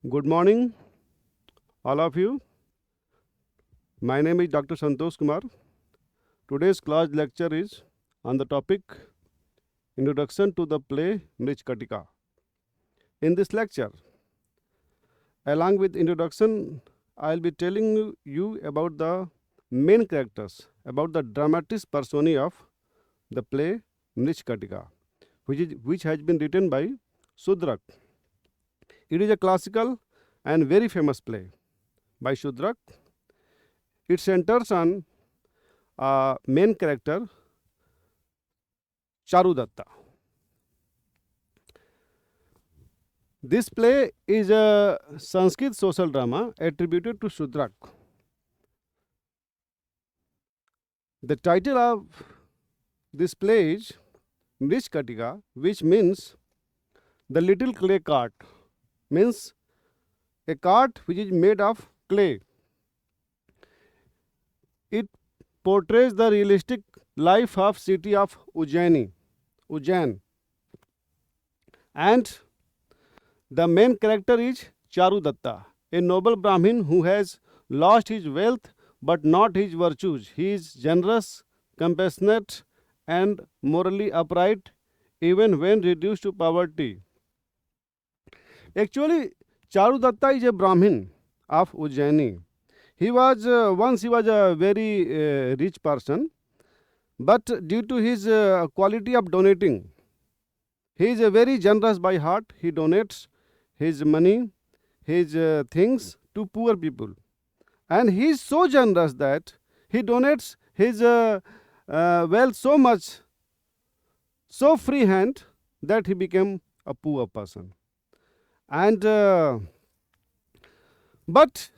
Good morning, all of you. My name is Dr. Santosh Kumar. Today's class lecture is on the topic Introduction to the play Mrich Katika. In this lecture, along with introduction, I'll be telling you about the main characters, about the dramatis personae of the play Mrich Katika, which has been written by Shudrak. It is a classical and very famous play by Shudrak. It centers on main character Charudatta. This play is a Sanskrit social drama attributed to Shudrak. The title of this play is Mrich Katika, which means the little clay cart, means a cart which is made of clay. It portrays the realistic life of city of Ujjain, and the main character is Charudatta, a noble Brahmin who has lost his wealth but not his virtues. He is generous, compassionate, and morally upright even when reduced to poverty. Actually, Charudatta is a Brahmin of Ujjaini. He was once he was a very rich person, but due to his quality of donating, he is a very generous by heart. He donates his money, his things to poor people, and he is so generous that he donates his wealth so much, so free hand that he became a poor person. And but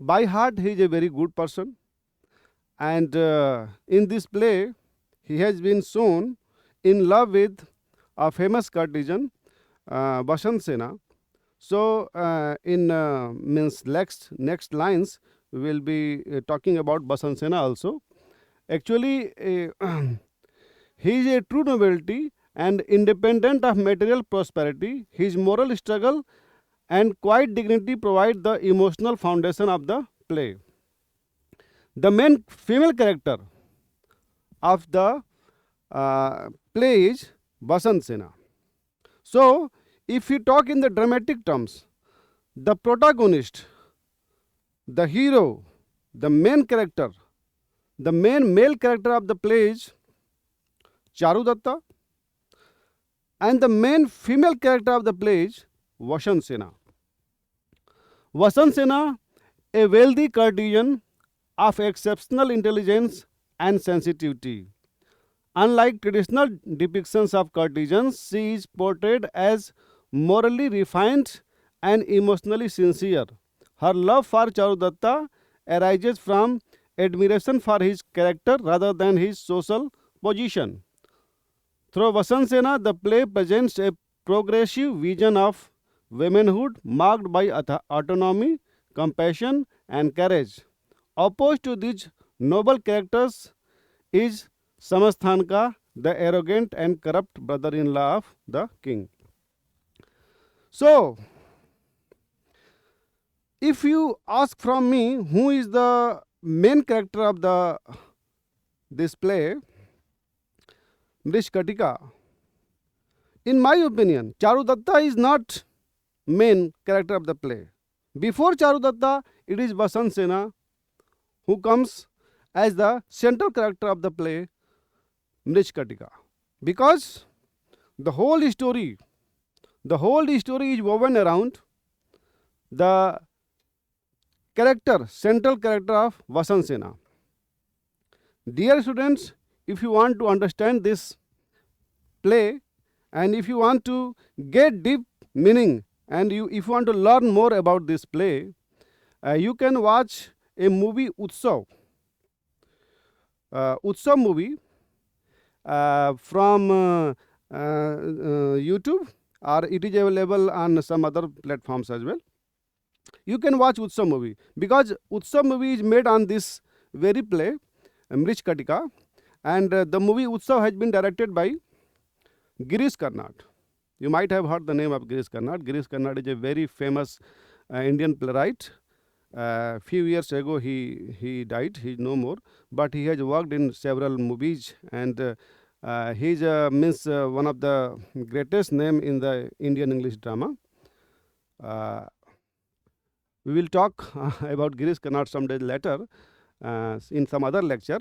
by heart he is a very good person, and in this play he has been shown in love with a famous courtesan, Basant Sena. So in means next lines we will be talking about Basant Sena also. Actually, he is a true nobility and independent of material prosperity. His moral struggle and quiet dignity provide the emotional foundation of the play. The main female character of the play is Basant Sena. So, if we talk in the dramatic terms, the protagonist, the hero, the main character, the main male character of the play is Charudatta, and the main female character of the play is Vasant Sena. Vasant Sena, a wealthy courtesan of exceptional intelligence and sensitivity. Unlike traditional depictions of courtesans, she is portrayed as morally refined and emotionally sincere. Her love for Charudatta arises from admiration for his character rather than his social position. Through Vasant Sena, the play presents a progressive vision of womanhood marked by autonomy, compassion, and courage. Opposed to these noble characters is Samasthanka, the arrogant and corrupt brother-in-law of the king. So, if you ask from me who is the main character of this play, Mrich Katika, in my opinion, Charudatta is not main character of the play. Before Charudatta, it is Vasant Sena who comes as the central character of the play Mrich Katika, because the whole story is woven around the central character of Vasant Sena. Dear students, if you want to understand this play and if you want to get deep meaning and if you want to learn more about this play, you can watch a movie Utsav. Utsav movie from YouTube, or it is available on some other platforms as well. You can watch Utsav movie because Utsav movie is made on this very play, Mrich Katika, and the movie Utsav has been directed by Girish Karnad. You might have heard the name of Girish Karnad. Girish Karnad is a very famous Indian playwright. Few years ago he died. He is no more, but he has worked in several movies, and he is means one of the greatest name in the Indian English drama. Uh, we will talk about Girish Karnad some days later in some other lecture,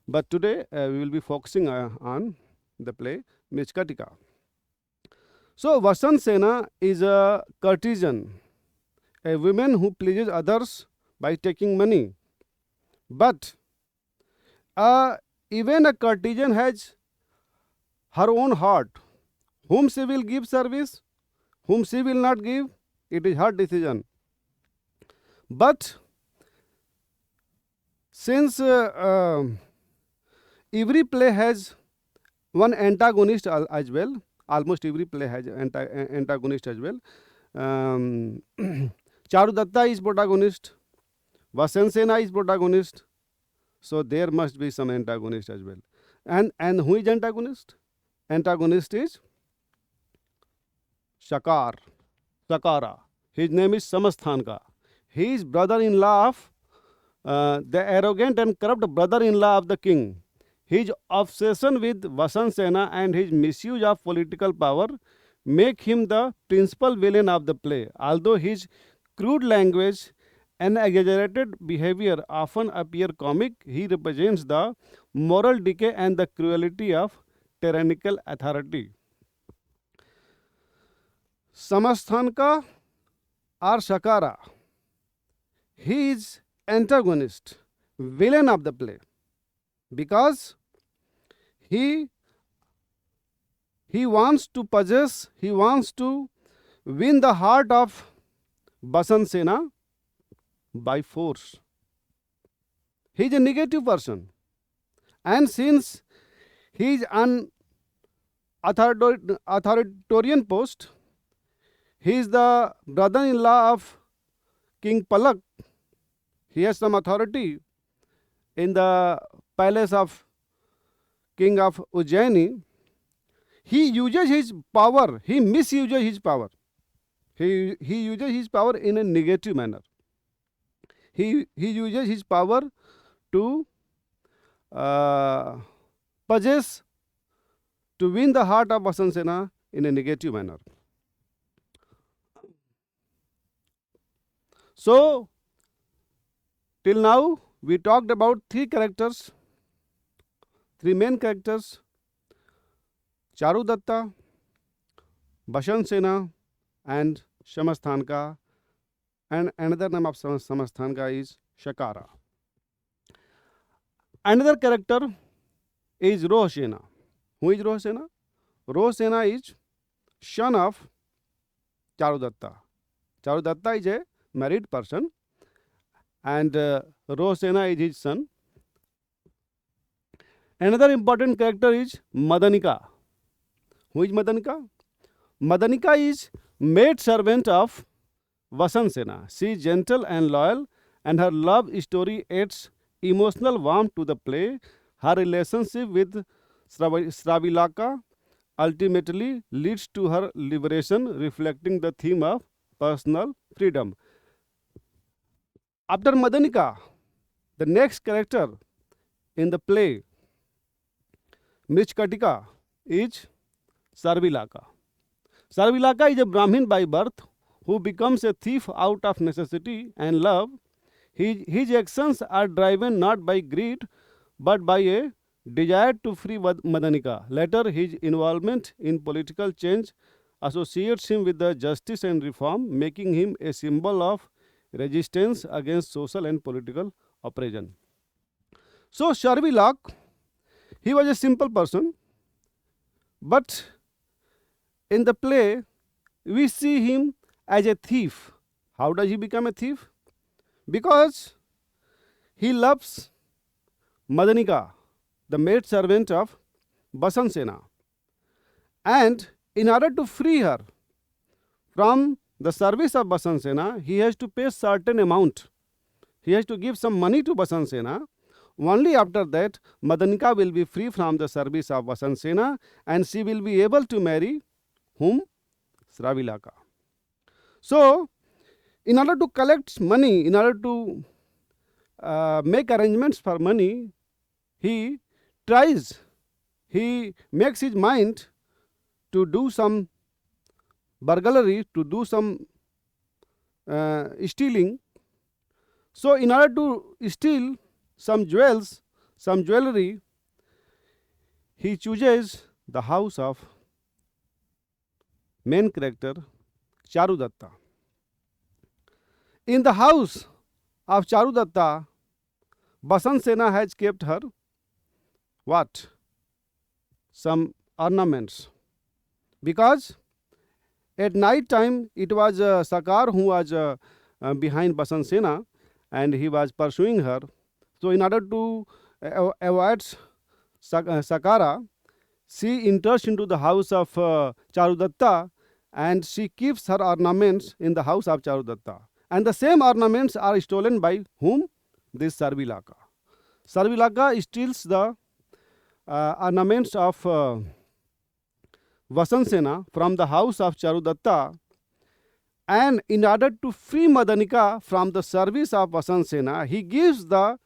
but today we will be focusing on the play Mrchkatika. So Vasant Sena is a courtesan, a woman who pleases others by taking money. But even a courtesan has her own heart. Whom she will give service, whom she will not give, it is her decision. But since every play has one antagonist as well, almost every play has antagonist as well. Charudatta is protagonist, Vasant Sena is protagonist, so there must be some antagonist as well. And who is antagonist? Antagonist is Sakara. His name is Samasthanka. He is brother-in-law of the arrogant and corrupt brother-in-law of the king. His obsession with Vasant Sena and his misuse of political power make him the principal villain of the play. Although his crude language and exaggerated behavior often appear comic, he represents the moral decay and the cruelty of tyrannical authority. Samasthanka or Sakara, he is antagonist, villain of the play, because he wants to possess, he wants to win the heart of Vasant Sena by force. He is a negative person, and since he is an authoritarian post, he is the brother-in-law of King Palak. He has some authority in the palace of king of Ujjaini. He uses his power, he misuses his power. He uses his power in a negative manner. He uses his power to possess, to win the heart of Vasant Sena in a negative manner. So, till now, we talked about three characters, three main characters: Charudatta, Vasant Sena, and Samasthanka. And another name of Samasthanka is Sakara. Another character is Rohsena. Who is Rohsena? Rohsena is son of Charudatta. Charudatta is a married person, and Rohsena is his son. Another important character is Madanika. Who is Madanika? Madanika is maid servant of Vasant Sena. She is gentle and loyal, and her love story adds emotional warmth to the play. Her relationship with Sravilaka ultimately leads to her liberation, reflecting the theme of personal freedom. After Madanika, the next character in the play Mrchkatika is Sarvilaka. Sarvilaka is a Brahmin by birth who becomes a thief out of necessity and love. His actions are driven not by greed but by a desire to free Madanika. Later, his involvement in political change associates him with the justice and reform, making him a symbol of resistance against social and political oppression. So, Sarvilak, he was a simple person, but in the play, we see him as a thief. How does he become a thief? Because he loves Madanika, the maid servant of Vasant Sena. And in order to free her from the service of Vasant Sena, he has to pay certain amount. He has to give some money to Vasant Sena. Only after that, Madanika will be free from the service of Vasant Sena, and she will be able to marry whom Sravilaka. So, in order to collect money, in order to make arrangements for money, he tries, he makes his mind to do some burglary, to do some stealing. So, in order to steal some jewels, some jewelry, he chooses the house of main character Charudatta. In the house of Charudatta, Basant Sena has kept her what? Some ornaments. Because at night time it was Sakar who was behind Basant Sena and he was pursuing her. So, in order to avoid Sakara, she enters into the house of Charudatta and she keeps her ornaments in the house of Charudatta. And the same ornaments are stolen by whom? This Sarvilaka. Sarvilaka steals the ornaments of Vasansena from the house of Charudatta, and in order to free Madanika from the service of Vasansena, he gives the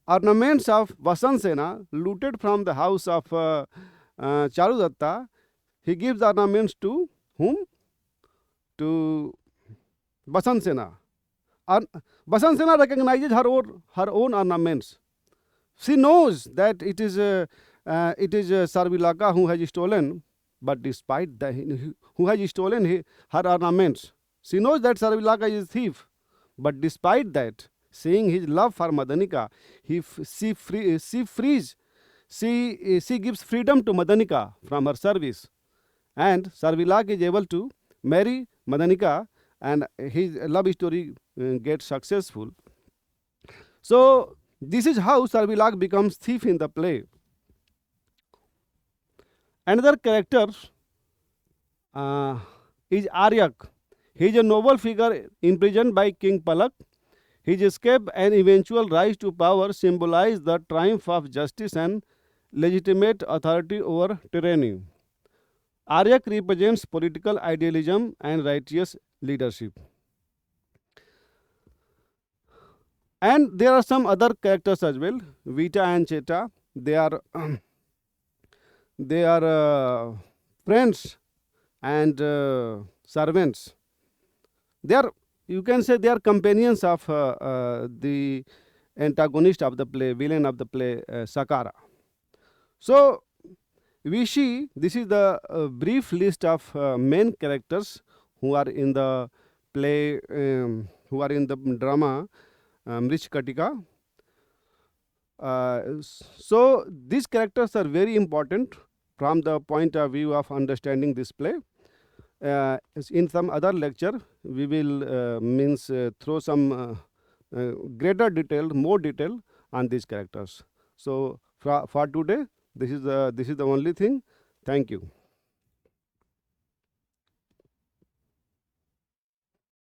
ornaments of Vasansena looted from the house of Charudatta. He gives the ornaments to whom? To Vasansena. Vasansena recognizes her own ornaments. She knows that it is Sarvilaka who has stolen, but despite that, who has stolen her ornaments. She knows that Sarvilaka is a thief, but despite that, seeing his love for Madanika, she gives freedom to Madanika from her service, and Sarvilaka is able to marry Madanika, and his love story gets successful. So this is how Sarvilak becomes thief in the play. Another character is Aryak. He is a noble figure imprisoned by King Palak. His escape and eventual rise to power symbolize the triumph of justice and legitimate authority over tyranny. Aryak represents political idealism and righteous leadership. And there are some other characters as well, Vita and Cheta. They are friends and servants. They are, you can say, they are companions of the antagonist of the play, villain of the play, Sakara. So we see this is the brief list of main characters who are in the play, who are in the drama Mrichkatika. So these characters are very important from the point of view of understanding this play. In some other lecture, we will throw some greater detail, more detail on these characters. So for today, this is the only thing. Thank you.